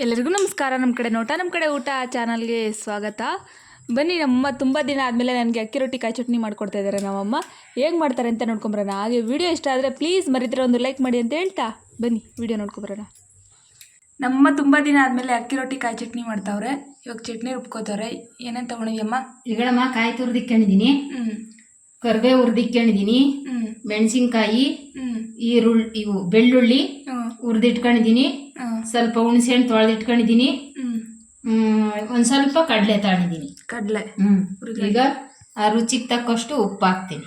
ಎಲ್ಲರಿಗೂ ನಮಸ್ಕಾರ. ನಮ್ಮ ಕಡೆ ನೋಟ ನಮ್ಮ ಕಡೆ ಊಟ ಚಾನಲ್ಗೆ ಸ್ವಾಗತ. ಬನ್ನಿ, ನಮ್ಮಮ್ಮ ತುಂಬ ದಿನ ಆದಮೇಲೆ ನನಗೆ ಅಕ್ಕಿ ರೊಟ್ಟಿ ಕಾಯಿ ಚಟ್ನಿ ಮಾಡ್ಕೊಡ್ತಾ ಇದ್ದಾರೆ. ನಮ್ಮಮ್ಮ ಹೇಗೆ ಮಾಡ್ತಾರೆ ಅಂತ ನೋಡ್ಕೊಂಬರೋಣ. ಹಾಗೆ ವಿಡಿಯೋ ಇಷ್ಟ ಆದರೆ ಪ್ಲೀಸ್ ಮರಿದ್ರೆ ಒಂದು ಲೈಕ್ ಮಾಡಿ ಅಂತ ಹೇಳ್ತಾ ಬನ್ನಿ ವಿಡಿಯೋ ನೋಡ್ಕೊಂಬರೋಣ. ನಮ್ಮಮ್ಮ ತುಂಬ ದಿನ ಆದಮೇಲೆ ಅಕ್ಕಿ ರೊಟ್ಟಿ ಕಾಯಿ ಚಟ್ನಿ ಮಾಡ್ತಾವ್ರೆ. ಇವಾಗ ಚಟ್ನಿ ರುಬ್ಕೋತವ್ರೆ. ಏನೇನು ತೊಗೊಂಡಿದ್ಯಮ್ಮ? ಈಗಳಮ್ಮ ಕಾಯಿ ತುರಿದಿಕ್ಕೊಂಡಿದ್ದೀನಿ, ಕರಿಬೇವು ಹುರಿದಿಕ್ಕೊಂಡಿದ್ದೀನಿ, ಮೆಣಸಿನ್ಕಾಯಿ, ಈರುಳ್ಳಿ, ಇವು ಬೆಳ್ಳುಳ್ಳಿ ಹುರಿದಿಟ್ಕೊಂಡಿದ್ದೀನಿ, ಸ್ವಲ್ಪ ಹುಣಸೆ ಹಣ್ಣು ತೊಳೆದಿಟ್ಕೊಂಡಿದ್ದೀನಿ, ಒಂದು ಸ್ವಲ್ಪ ಕಡಲೆ ತಗೊಂಡಿದ್ದೀನಿ. ಕಡಲೆ ಈಗ ಆ ರುಚಿಗೆ ತಕ್ಕಷ್ಟು ಉಪ್ಪು ಹಾಕ್ತೀನಿ.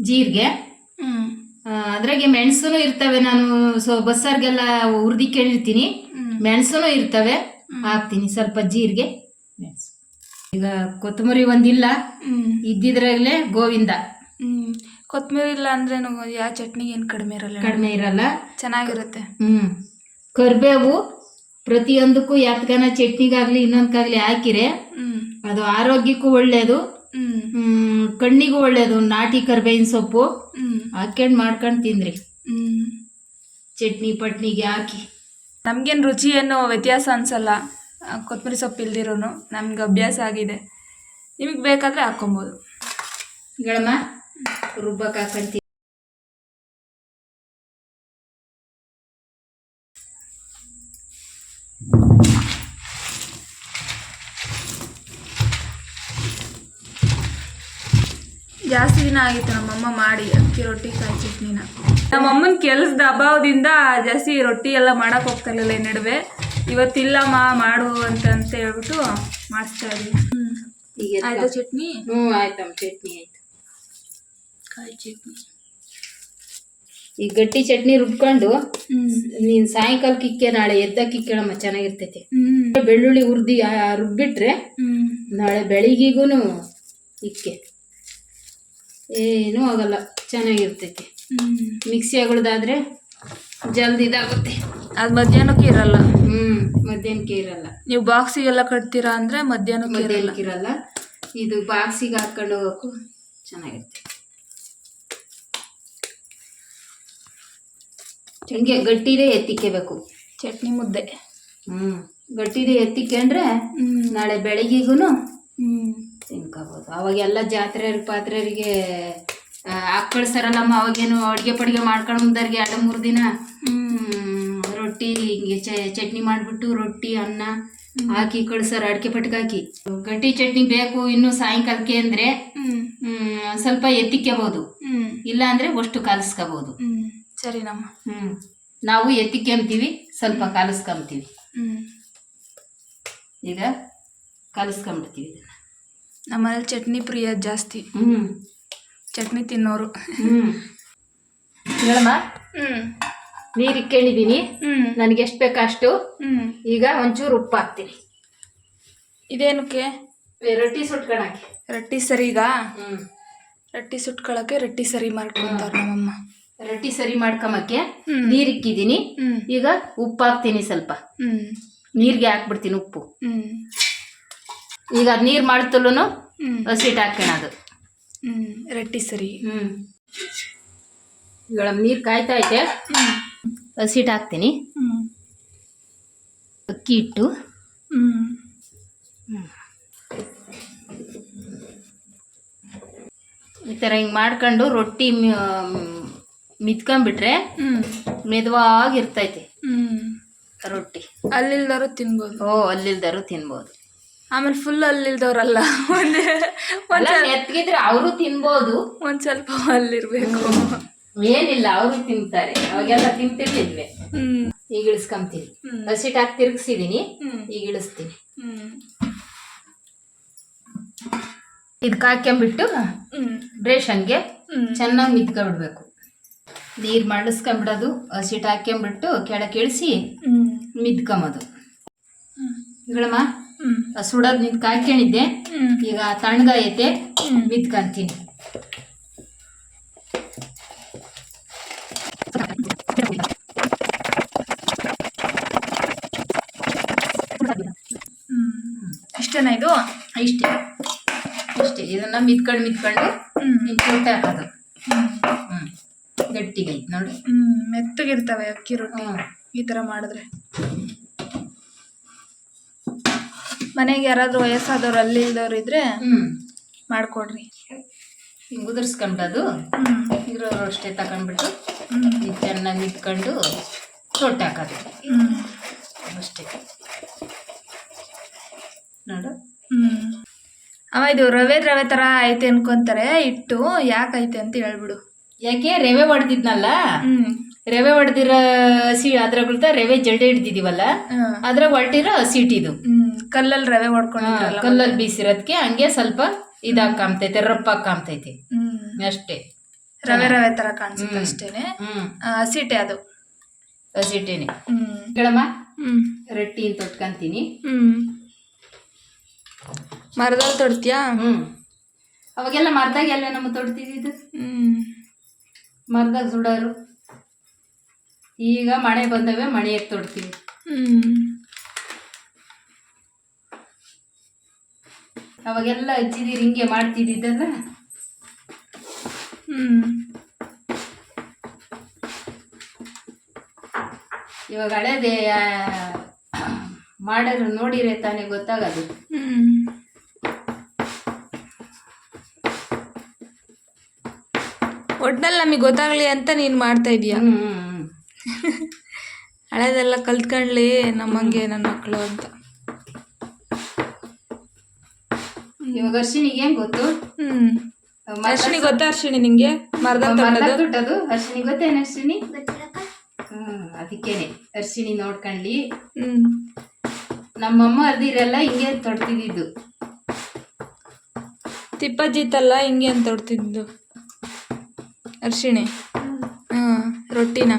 ಜೀರಿಗೆ, ಅದ್ರಾಗೆ ಮೆಣಸು ಇರ್ತವೆ. ನಾನು ಬಸ್ಸಾರಿಗೆಲ್ಲ ಹುರಿದಿಕ್ಕೊಂಡಿರ್ತೀನಿ, ಮೆಣಸು ಇರ್ತವೆ, ಹಾಕ್ತೀನಿ ಸ್ವಲ್ಪ ಜೀರಿಗೆ, ಮೆಣಸು. ಈಗ ಕೊತ್ತಂಬರಿ ಒಂದಿಲ್ಲ, ಇದ್ದಿದ್ರಾಗಲೇ ಗೋವಿಂದ. ಕೊತ್ತಂಬರಿ ಇಲ್ಲ ಅಂದ್ರೆ ಯಾವ ಚಟ್ನಿಗೆ ಏನು ಕಡಿಮೆ ಇರಲ್ಲ, ಚೆನ್ನಾಗಿರುತ್ತೆ. ಕರಿಬೇವು ಪ್ರತಿಯೊಂದಕ್ಕೂ ಯಾತ್ಗನ ಚಟ್ನಿಗಾಗ್ಲಿ ಇನ್ನೊಂದಕ್ಕಾಗ್ಲಿ ಹಾಕಿರೆ ಅದು ಆರೋಗ್ಯಕ್ಕೂ ಒಳ್ಳೇದು, ಕಣ್ಣಿಗೂ ಒಳ್ಳೇದು. ನಾಟಿ ಕರಿಬೇವಿನ ಸೊಪ್ಪು ಹಾಕ್ಕೊಂಡು ಮಾಡ್ಕೊಂಡು ತಿಂದ್ರಿ, ಚಟ್ನಿ ಪಟ್ನಿಗೆ ಹಾಕಿ. ನಮ್ಗೇನು ರುಚಿ ಏನು ವ್ಯತ್ಯಾಸ ಅನ್ಸಲ್ಲ ಕೊತ್ತಂಬರಿ ಸೊಪ್ಪು ಇಲ್ದಿರೋನು. ನಮ್ಗೆ ಅಭ್ಯಾಸ ಆಗಿದೆ. ನಿಮಗೆ ಬೇಕಾದರೆ ಹಾಕ್ಕೊಬೋದು. ಗಳಮ್ಮ ರುಬ್ಬಕ್ಕೆ ಹಾಕಂತೀವಿ. ಜಾಸ್ತಿ ದಿನ ಆಗಿತ್ತು ನಮ್ಮಮ್ಮ ಮಾಡಿ ಅಕ್ಕಿ ರೊಟ್ಟಿ ಕಾಯಿ ಚಟ್ನಿನ. ನಮ್ಮಮ್ಮನ ಕೆಲಸದ ಅಭಾವದಿಂದ ಜಾಸ್ತಿ ರೊಟ್ಟಿ ಎಲ್ಲ ಮಾಡಕ್ಕೆ ಹೋಗ್ತಾ ಇರಲಿಲ್ಲ ಈ ನಡುವೆ. ಇವತ್ತಿಲ್ಲಮ್ಮ ಮಾಡು ಅಂತ ಹೇಳ್ಬಿಟ್ಟು ಮಾಡಿಸ್ತಾ ಇದ್ದೀವಿ. ಆಯ್ತಾ ಚಟ್ನಿ? ಆಯ್ತಮ್ಮ, ಚಟ್ನಿ ಆಯ್ತು. ಕಾಯಿ ಚಟ್ನಿ ಈ ಗಟ್ಟಿ ಚಟ್ನಿ ರುಬ್ಕೊಂಡು ನೀನ್ ಸಾಯಂಕಾಲಕ್ಕೆ ಇಕ್ಕೆ, ನಾಳೆ ಎದ್ದಕ್ಕೆ ಇಕ್ಕಳಮ್ಮ, ಚೆನ್ನಾಗಿರ್ತೈತಿ. ಬೆಳ್ಳುಳ್ಳಿ ಹುರಿದಿ ರುಬ್ಬಿಟ್ರೆ ನಾಳೆ ಬೆಳಿಗ್ಗೆಗೂ ಇಕ್ಕೆ ಏನೂ ಆಗಲ್ಲ, ಚೆನ್ನಾಗಿರ್ತೈತಿ. ಮಿಕ್ಸಿ ಆಗೋದಾದ್ರೆ ಜಲ್ದಿ ಇದಾಗುತ್ತೆ. ಅದು ಮಧ್ಯಾಹ್ನಕ್ಕೆ ಇರಲ್ಲ. ಮಧ್ಯಾಹ್ನಕ್ಕೆ ಇರಲ್ಲ. ನೀವು ಬಾಕ್ಸಿಗೆಲ್ಲ ಕಟ್ತೀರಾ ಅಂದ್ರೆ ಮಧ್ಯಾಹ್ನಕ್ಕೆ ಇರಲ್ಲ. ಇದು ಬಾಕ್ಸಿಗೆ ಹಾಕೊಂಡು ಹೋಗೋಕ್ಕೂ ಚೆನ್ನಾಗಿರ್ತೈತಿ. ಹಿಂಗೆ ಗಟ್ಟಿದೆ ಎತ್ತಿಕ್ಕೋಬೇಕು ಚಟ್ನಿ ಮುದ್ದೆ. ಗಟ್ಟಿದೆ ಎತ್ತಿಕೊಂಡ್ರೆ ನಾಳೆ ಬೆಳಿಗ್ಗೆಗೂ ತಿನ್ಕೋಬೋದು. ಅವಾಗೆಲ್ಲ ಜಾತ್ರೆ ಪಾತ್ರೆಯರಿಗೆ ಹಾಕಳ್ಸಾರಲ್ಲಮ್ಮ, ಅವಾಗೇನು ಅಡುಗೆ ಪಡಿಗೆ ಮಾಡ್ಕೊಂಡು ಮುಂದರಿಗೆ 2-3 ದಿನ ರೊಟ್ಟಿ ಹಿಂಗೆ ಚಟ್ನಿ ಮಾಡಿಬಿಟ್ಟು ರೊಟ್ಟಿ ಅನ್ನ ಹಾಕಿ ಕಳ್ಸಾರ, ಅಡಿಕೆ ಪಟ್ಟಿಗೆ ಹಾಕಿ. ಗಟ್ಟಿ ಚಟ್ನಿ ಬೇಕು ಇನ್ನು ಸಾಯಂಕಾಲಕ್ಕೆ ಅಂದರೆ ಸ್ವಲ್ಪ ಎತ್ತಿಕ್ಕೋಬೋದು, ಇಲ್ಲ ಅಂದರೆ ಅಷ್ಟು ಕಲಸ್ಕೋಬೋದು. ಸರಿನಮ್ಮ. ನಾವು ಎತ್ತಿಕ್ಕೊಂತೀವಿ, ಸ್ವಲ್ಪ ಕಲಸ್ಕೊಂತೀವಿ. ಈಗ ಕಲಸ್ಕೊಂಬಿಡ್ತೀವಿ ಇದನ್ನ. ನಮ್ಮನೇಲಿ ಚಟ್ನಿ ಪ್ರಿಯ ಜಾಸ್ತಿ, ಚಟ್ನಿ ತಿನ್ನೋರು. ಹೇಳಮ್ಮ, ನೀರು ಇಕ್ಕೊಂಡಿದ್ದೀನಿ, ನನಗೆ ಎಷ್ಟು ಬೇಕು ಅಷ್ಟು. ಈಗ ಒಂಚೂರು ಉಪ್ಪು ಹಾಕ್ತೀನಿ. ಇದೇನಕ್ಕೆ? ರೊಟ್ಟಿ ಸುಟ್ಕೊಳಕ್ಕೆ. ರೊಟ್ಟಿ ಸರಿಗಾ? ರೊಟ್ಟಿ ಸುಟ್ಕೊಳಕ್ಕೆ ರೊಟ್ಟಿ ಸರಿ ಮಾಡ್ಕೊಂತಾರೆ ನಮ್ಮಮ್ಮ. ರೊಟ್ಟಿ ಸರಿ ಮಾಡ್ಕೊಂಬಕ್ಕೆ ನೀರು ಇಕ್ಕಿದ್ದೀನಿ. ಈಗ ಉಪ್ಪು ಹಾಕ್ತೀನಿ, ಸ್ವಲ್ಪ ನೀರಿಗೆ ಹಾಕ್ಬಿಡ್ತೀನಿ ಉಪ್ಪು. ಈಗ ಅದು ನೀರು ಮಾಡ್ತಲೂ ಹಸಿಟ್ಟು ಹಾಕೋಣದು. ರೊಟ್ಟಿ ಸರಿ. ಈಗ ನೀರು ಕಾಯ್ತಾ ಐತೆ, ಹಸಿಟ್ಟು ಹಾಕ್ತೀನಿ. ಅಕ್ಕಿ ಹಿಟ್ಟು ಈ ಥರ ಹಿಂಗೆ ಮಾಡ್ಕೊಂಡು ರೊಟ್ಟಿ ಮಿತ್ಕೊಂಡ್ಬಿಟ್ರೆ ಮೆದುವಾಗಿರ್ತೈತಿ ರೊಟ್ಟಿ. ಅಲ್ಲಿಲ್ದವರು ತಿನ್ಬೋದು. ಅಲ್ಲಿಲ್ದರು ತಿನ್ಬೋದು. ಆಮೇಲೆ ಫುಲ್ ಅಲ್ಲಿಲ್ದವ್ರಲ್ಲ, ಎತ್ಗಿದ್ರೆ ಅವರು ತಿನ್ಬೋದು. ಒಂದ್ ಸ್ವಲ್ಪ ಅಲ್ಲಿರ್ಬೇಕು. ಏನಿಲ್ಲ, ಅವರು ತಿಂತಾರೆ. ಅವಾಗೆಲ್ಲ ತಿಂತಿರ್ಲಿಲ್ವೇ. ಈಗ ಇಳಿಸ್ಕೊಂತೀನಿ. ಹಸಿಟ್ಟು ಹಾಕಿ ತಿರ್ಗಿಸಿದೀನಿ, ಈಗ ಇಳಿಸ್ತೀನಿ. ಇದಕ್ಕೆ ಹಾಕ್ಕೊಂಬಿಟ್ಟು ಬ್ರೇಷ್ ಹಂಗೆ ಚೆನ್ನಾಗಿ ಮಿತ್ಕೊಂಡ್ಬಿಡ್ಬೇಕು. ನೀರು ಮಾಡಿಸ್ಕೊಂಬಿಡೋದು, ಹಸಿಟ್ಟು ಹಾಕ್ಕೊಂಬಿಟ್ಟು ಕೆಳಕ್ಕೆ ಇಳಿಸಿ ಮಿದ್ಕೊಂಬೋದು. ಈಗಳಮ್ಮ ಸುಡೋದು ನಿಂತ್ಕ ಹಾಕ್ಕೊಂಡಿದ್ದೆ, ಈಗ ತಣ್ಣಗಾಯೈತೆ, ಮಿದ್ಕೊಂತೀನಿ. ಇಷ್ಟೇನಾ ಇದು? ಇಷ್ಟೇ. ಇದನ್ನ ಮಿದ್ಕೊಂಡು ಚೂಟ ಹಾಕೋದು. ಗಟ್ಟಿಗೈತೆ ನೋಡಿ, ಮೆತ್ತಗಿರ್ತವೆ ಅಕ್ಕಿ ರೊಟ್ಟಿ. ಈ ಥರ ಮಾಡಿದ್ರೆ. ಮನೆಗೆ ಯಾರಾದರೂ ವಯಸ್ಸಾದವ್ರು ಅಲ್ಲಿ ಇಲ್ದವ್ರು ಇದ್ರೆ ಮಾಡಿಕೊಡ್ರಿ. ಹಿಂಗೆ ಉದುರಿಸ್ಕೊಂಬಿಡೋದು, ಇರೋರು ಅಷ್ಟೇ ತಗೊಂಡ್ಬಿಟ್ಟು ಇದು ಚೆನ್ನಾಗಿ ಇಟ್ಕೊಂಡು ರೊಟ್ಟಿ ಹಾಕೋದು ಅಷ್ಟೇ ನೋಡು. ಅಮ್ಮ ಇದು ರವೆ ಥರ ಐತೆ ಅನ್ಕೊಂತಾರೆ, ಹಿಟ್ಟು ಯಾಕೈತೆ ಅಂತ ಹೇಳ್ಬಿಡು. ಯಾಕೆ ರವೆ ಹೊಡೆದಿದ್ನಲ್ಲ, ರವೆ ಹೊಡೆದಿರೋ ಹಸಿ ಅದ್ರಾಗಳ್ತ ರವೆ ಜಲ್ಡೆ ಹಿಡ್ದಿದೀವಲ್ಲ, ಅದ್ರಾಗ ಹೊರಟಿರೋ ಹಸಿಟ್ ಇದು. ಕಲ್ಲಲ್ಲಿ ರವೆ ಹೊಡ್ಕೊಂಡಿದ್ರಲ್ಲ, ಕಲ್ಲಲ್ಲಿ ಬೀಸಿರೋದಕ್ಕೆ ಹಂಗೆ ಸ್ವಲ್ಪ ಇದಾಗಿ ಕಾಮ್ತೈತೆ, ರಪ್ಪಾಗಿ ಕಾಮ್ತೈತೆ ಅಷ್ಟೇ. ರವೆ ಥರ ಕಾಣಿಸುತ್ತೆ ಅಷ್ಟೇನೆ. ಹಸಿಟ್ಟೆ ಅದು, ಹಸಿಟ್ಟೇನೆ. ಕೇಳಮ್ಮ, ರೊಟ್ಟಿ ತೊಟ್ಕೊಂತೀನಿ. ಮರದಲ್ಲಿ ತೊಡ್ತೀಯಾ? ಅವಾಗೆಲ್ಲ ಮರದಾಗ ಎಲ್ಲ ನಮ್ಮ ತೊಡ್ತಿದ್ದು, ಮರದಾಗ ಸುಡೋರು. ಈಗ ಮಳೆ ಬಂದವೆ, ಮಳೆಯಾಗ ತೊಡ್ತೀವಿ. ಅವಾಗೆಲ್ಲ ಅಜ್ಜಿದಿರು ಹಿಂಗೆ ಮಾಡ್ತಿದ್ದಲ್ಲ. ಇವಾಗ ಹಳೇದೇ ಮಾಡೋರು ನೋಡಿರೆ ತಾನೇ ಗೊತ್ತಾಗೋದು. ಒಟ್ನಲ್ಲಿ ನಮಗೆ ಗೊತ್ತಾಗ್ಲಿ ಅಂತ ನೀನು ಮಾಡ್ತಾ ಇದೀಯ. ಹಳೇದೆಲ್ಲ ಕಲ್ತ್ಕೊಳ್ಳಿ ನಮ್ಮಂಗೆ ನನ್ನ ಮಕ್ಕಳು ಅಂತ. ಇವಾಗ ಅರ್ಶಿನಿಗೆ ಏನ್ ಗೊತ್ತು? ಅರ್ಶಿನಿ ಗೊತ್ತಾ? ಅರ್ಶಿನಿ ನಿಂಗೆ ಮರದಲ್ಲಿ ತೊಟ್ಟದು ಅರ್ಶಿನಿ ಗೊತ್ತೇನು? ಅರ್ಶಿನಿ ಅದಕ್ಕೇನೆ ಅರ್ಶಿನಿ ನೋಡ್ಕೊಂಡ್ಲಿ. ನಮ್ಮಮ್ಮ ಅದಿರೆಲ್ಲ ಹಿಂಗೆ ತೊಡ್ತಿದ್ದು. ತಿಪ್ಪಜ್ಜಿತ್ತಲ್ಲ ಹಿಂಗೆ ಅಂತ ತೊಡ್ತಿದ್ದು ಅರ್ಶಿಣಿ. ರೊಟ್ಟಿನ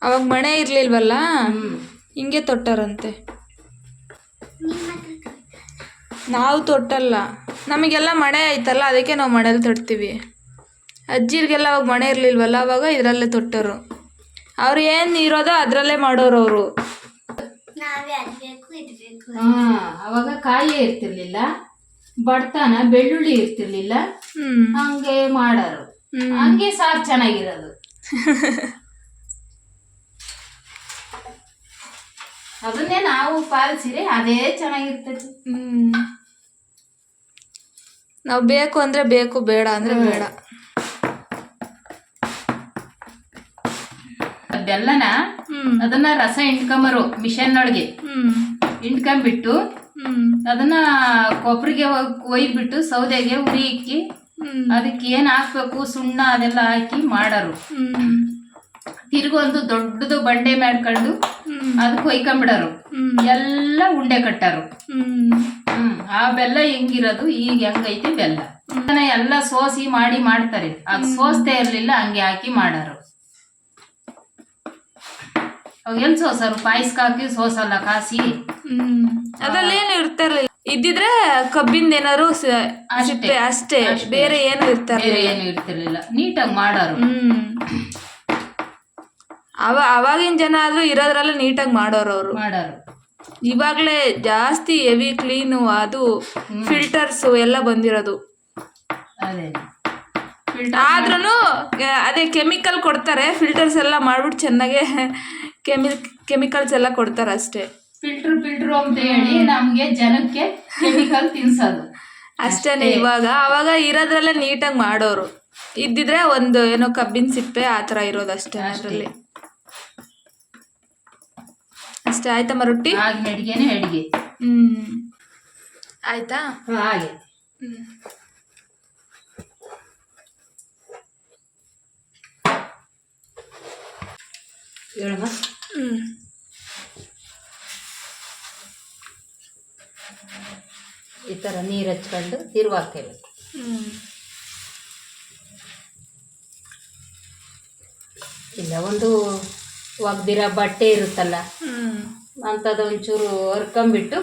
ಅವಾಗ ಮಣೆ ಇರ್ಲಿಲ್ವಲ್ಲ, ಹಿಂಗೆ ತೊಟ್ಟಾರಂತೆ. ನಾವು ತೊಟ್ಟಲ್ಲ, ನಮಗೆಲ್ಲ ಮಣೆ ಐತಲ್ಲ, ಅದಕ್ಕೆ ನಾವು ಮಣೆಯಲ್ಲಿ ತೊಡ್ತೀವಿ. ಅಜ್ಜಿರಿಗೆಲ್ಲ ಅವಾಗ ಮಣೆ ಇರ್ಲಿಲ್ವಲ್ಲ, ಅವಾಗ ಇದರಲ್ಲೇ ತೊಟ್ಟರು. ಅವ್ರು ಏನು ಇರೋದೋ ಅದರಲ್ಲೇ ಮಾಡೋರು ಅವರು. ಅವಾಗ ಕಾಯಿ ಇರ್ತಿರ್ಲಿಲ್ಲ, ಬಡ್ತಾನ ಬೆಳ್ಳುಳ್ಳಿ ಇರ್ತಿರ್ಲಿಲ್ಲ, ಹಂಗೆ ಮಾಡೋರು. ಹಂಗೆ ಸಾರು ಚೆನ್ನಾಗಿರೋದು. ಅದನ್ನೇ ನಾವು ಪಾಲಿಸಿರಿ, ಅದೇ ಚೆನ್ನಾಗಿರ್ತೈತಿ. ನಾವು ಬೇಕು ಅಂದ್ರೆ ಬೇಕು, ಬೇಡ ಅಂದ್ರೆ ಬೇಡ. ಬೆಲ್ಲನ ಅದನ್ನ ರಸ ಹಿಂಡ್ಕೊಂಬರು ಮಿಷನ್ ಒಳಗೆ ಹಿಂಡ್ಕೊಂಡ್ಬಿಟ್ಟು ಅದನ್ನ ಕೊಬ್ಬರಿಗೆ ಒಯ್ದ್ಬಿಟ್ಟು ಸೌದೆಗೆ ಉರಿ ಇಕ್ಕಿ ಅದಕ್ಕೆ ಏನ್ ಹಾಕ್ಬೇಕು ಸುಣ್ಣ ಅದೆಲ್ಲ ಹಾಕಿ ಮಾಡರು. ತಿರ್ಗೊಂದು ದೊಡ್ಡದು ಬಂಡೆ ಮಾಡ್ಕೊಂಡು ಅದಕ್ಕೆ ಒಯ್ಕೊಂಬಿಡರು, ಎಲ್ಲ ಉಂಡೆ ಕಟ್ಟರು. ಆ ಬೆಲ್ಲ ಹೆಂಗಿರೋದು ಈಗ ಹೆಂಗೈತಿ ಬೆಲ್ಲ ಎಲ್ಲ ಸೋಸಿ ಮಾಡಿ ಮಾಡ್ತಾರೆ. ಅದು ಸೋಸ್ತಾ ಇರ್ಲಿಲ್ಲ, ಹಂಗೆ ಹಾಕಿ ಮಾಡರು. ಅವಾಗ ಎಲ್ಲಿ ಸೋಸರು? ಪಾಯಸ್ಕ ಹಾಕಿ ಸೋಸಲ್ಲ, ಕಾಸಿ. ಅದ್ರಲ್ಲೇನು ಇರ್ತಾರಲ್ಲ, ಇದ್ದಿದ್ರೆ ಕಬ್ಬಿಂದ ಏನಾದ್ರು ಅಷ್ಟೇ, ಬೇರೆ ಏನು ಇರ್ತಿರ್ಲಿಲ್ಲ. ನೀಟಾಗಿ ಮಾಡೋರು. ಅವಾಗಿನ ಜನ ಆದ್ರೂ ಇರೋದ್ರಲ್ಲ ನೀಟಾಗಿ ಮಾಡೋರು ಅವರು. ಇವಾಗ್ಲೇ ಜಾಸ್ತಿ ಹೆವಿ ಕ್ಲೀನು, ಅದು ಫಿಲ್ಟರ್ಸು ಎಲ್ಲ ಬಂದಿರೋದು. ಆದ್ರೂ ಅದೇ ಕೆಮಿಕಲ್ ಕೊಡ್ತಾರೆ, ಫಿಲ್ಟರ್ಸ್ ಎಲ್ಲ ಮಾಡ್ಬಿಟ್ಟು ಚೆನ್ನಾಗೆ ಕೆಮಿಕಲ್ಸ್ ಎಲ್ಲ ಕೊಡ್ತಾರೆ ಅಷ್ಟೇ. ಫಿಲ್ಟರ್ ಅಂತ ಹೇಳಿ ನಮ್ಗೆ ಜನಕ್ಕೆ ಕೆಮಿಕಲ್ ತಿನ್ಸೋದು ಅಷ್ಟೇನೆ. ಅವಾಗ ಇರೋದ್ರಲ್ಲೇ ನೀಟಾಗಿ ಮಾಡೋರು. ಇದ್ದಿದ್ರೆ ಒಂದು ಏನೋ ಕಬ್ಬಿನ ಸಿಪ್ಪೆ ಆ ಥರ ಇರೋದು ಅಷ್ಟೇ ಅದರಲ್ಲಿ. ಅಷ್ಟೇ ಆಯ್ತಮ್ಮ ರೊಟ್ಟಿ? ಅಡಿಗೆನೆ ಅಡಿಗೆ. ಆಯ್ತಾ? ಹಾಗೆ ಹೇಳಮ್ಮ. ಈ ಥರ ನೀರು ಹಚ್ಕೊಂಡು ತಿರುವಾಕಬೇಕು. ಇಲ್ಲ ಒಂದು ಒಗ್ದಿರೋ ಬಟ್ಟೆ ಇರುತ್ತಲ್ಲ, ಅಂಥದ್ದು ಒಂಚೂರು ಹರ್ಕೊಂಬಿಟ್ಟು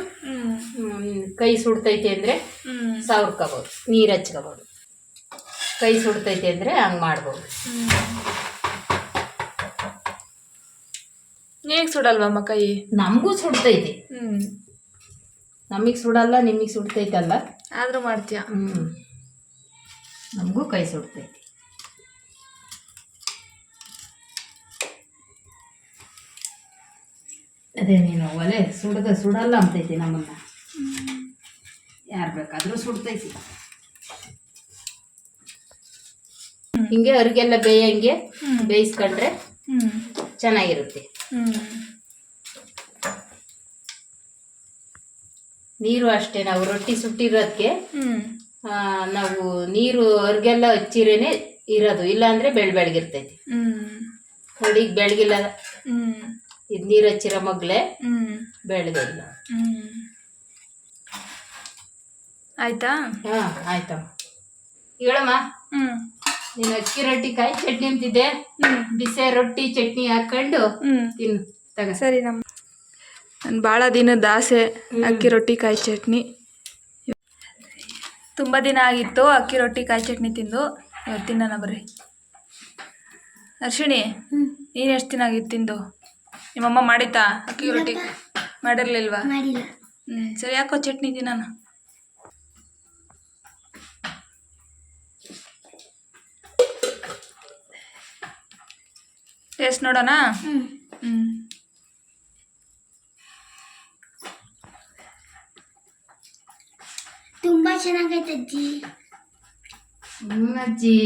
ಕೈ ಸುಡ್ತೈತೆ ಅಂದರೆ ಸವರ್ಕೋಬೋದು, ನೀರು ಹಚ್ಕೋಬೋದು. ಕೈ ಸುಡ್ತೈತೆ ಅಂದರೆ ಹಂಗೆ ಮಾಡ್ಬೋದು. ಹೇಗೆ ಸುಡಲ್ವಮ್ಮ ಕೈ? ನಮಗೂ ಸುಡ್ತೈತೆ. ನಮಗೆ ಸುಡಲ್ಲ, ನಿಮಗೆ ಸುಡ್ತೈತಲ್ಲ, ಆದರೂ ಮಾಡ್ತೀಯ. ನಮಗೂ ಕೈ ಸುಡ್ತೈತಿ. ಅದೇ ನೀನು ಒಲೆ ಸುಡಲ್ಲ ಅಂತೈತಿ ನಮ್ಮನ್ನ. ಯಾರು ಬೇಕಾದರೂ ಸುಡ್ತೈತಿ. ಹಿಂಗೆ ಅವ್ರಿಗೆಲ್ಲ ಬೇಯಂಗೆ ಬೇಯಿಸ್ಕೊಂಡ್ರೆ ಚೆನ್ನಾಗಿರುತ್ತೆ. ನೀರು ಅಷ್ಟೇ, ನಾವು ರೊಟ್ಟಿ ಸುಟ್ಟಿರೋದಕ್ಕೆ ನಾವು ನೀರು ಅವ್ರಿಗೆಲ್ಲ ಹಚ್ಚಿರೇನೆ ಇರೋದು, ಇಲ್ಲಾಂದ್ರೆ ಬೆಳಗಿರ್ತೈತಿ. ನೋಡಿ ಈಗ ಬೆಳಗಿಲ್ಲ, ಇದು ನೀರು ಹಚ್ಚಿರೋ ಮಗ್ಲೆ ಬೆಳಗಿಲ್ಲ. ಆಯ್ತಾ? ಹಾಂ ಆಯ್ತಮ್ಮ. ಹೇಳಮ್ಮ, ನೀನು ಅಕ್ಕಿ ರೊಟ್ಟಿ ಕಾಯಿ ಚಟ್ನಿ ಅಂತಿದ್ದೆ, ಬಿಸಿ ರೊಟ್ಟಿ ಚಟ್ನಿ ಹಾಕೊಂಡು ತಿನ್ನು ತಗ. ಸರಿ ನನ್ನ ಭಾಳ ದಿನದ ಆಸೆ ಅಕ್ಕಿ ರೊಟ್ಟಿ ಕಾಯಿ ಚಟ್ನಿ. ತುಂಬ ದಿನ ಆಗಿತ್ತು ಅಕ್ಕಿ ರೊಟ್ಟಿ ಕಾಯಿ ಚಟ್ನಿ ತಿಂದು. ಇವತ್ತು ತಿನ್ನೋಣ ಬರ್ರಿ. ಅರ್ಶಿಣಿ, ನೀನು ಎಷ್ಟು ದಿನ ಆಗಿತ್ತು ತಿಂದು? ನಿಮ್ಮಮ್ಮ ಮಾಡಿತಾ ಅಕ್ಕಿ ರೊಟ್ಟಿ? ಮಾಡಿರ್ಲಿಲ್ವಾ? ಸರಿ, ಯಾಕೋ ಚಟ್ನಿ ತಿನ್ನೋಣ. ಟೇಸ್ಟ್ ನೋಡೋಣ. ತುಂಬಾ ಚೆನ್ನಾಗೈತೆ ಅಜ್ಜಿ. ಅಜ್ಜಿ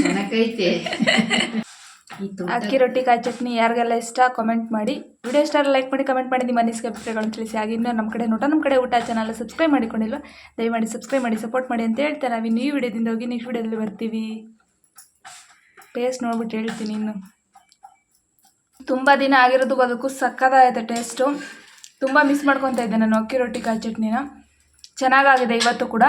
ಚೆನ್ನಾಗೈತೆ. ಅಕ್ಕಿ ರೊಟ್ಟಿ ಕಾಯಿ ಚಟ್ನಿ ಯಾರಿಗೆಲ್ಲ ಇಷ್ಟ ಕಾಮೆಂಟ್ ಮಾಡಿ. ವಿಡಿಯೋ ಇಷ್ಟ ಲೈಕ್ ಮಾಡಿ, ಕಮೆಂಟ್ ಮಾಡಿ, ನಿಮ್ಮ ಅನಿಸಿಕೆ ಅಭಿಪ್ರಾಯಗಳನ್ನು ತಿಳಿಸಿ. ಹಾಗೆ ಇನ್ನೂ ನಮ್ಮ ಕಡೆ ಊಟ ಚಾನಲ್ ಸಬ್ಸ್ಕ್ರೈಬ್ ಮಾಡಿಕೊಂಡಿಲ್ವ? ದಯಮಾಡಿ ಸಬ್ಸ್ಕ್ರೈಬ್ ಮಾಡಿ, ಸಪೋರ್ಟ್ ಮಾಡಿ ಅಂತ ಹೇಳ್ತಾರೆ. ನಾವಿನ್ನು ಈ ವಿಡಿಯೋದಿಂದ ಹೋಗಿ ನೆಕ್ಸ್ಟ್ ವಿಡಿಯೋದಲ್ಲಿ ಬರ್ತೀವಿ. ಟೇಸ್ಟ್ ನೋಡ್ಬಿಟ್ಟು ಹೇಳ್ತೀನಿ. ಇನ್ನು ತುಂಬ ದಿನ ಆಗಿರೋದು ಅದಕ್ಕೂ ಸಕ್ಕತ್ತಾಗೈತೆ ಟೇಸ್ಟು. ತುಂಬ ಮಿಸ್ ಮಾಡ್ಕೊತಾ ಇದ್ದೆ ನಾನು ಅಕ್ಕಿ ರೊಟ್ಟಿ ಕಾಯಿ ಚಟ್ನಿನ. ಚೆನ್ನಾಗಾಗಿದೆ ಇವತ್ತು ಕೂಡ.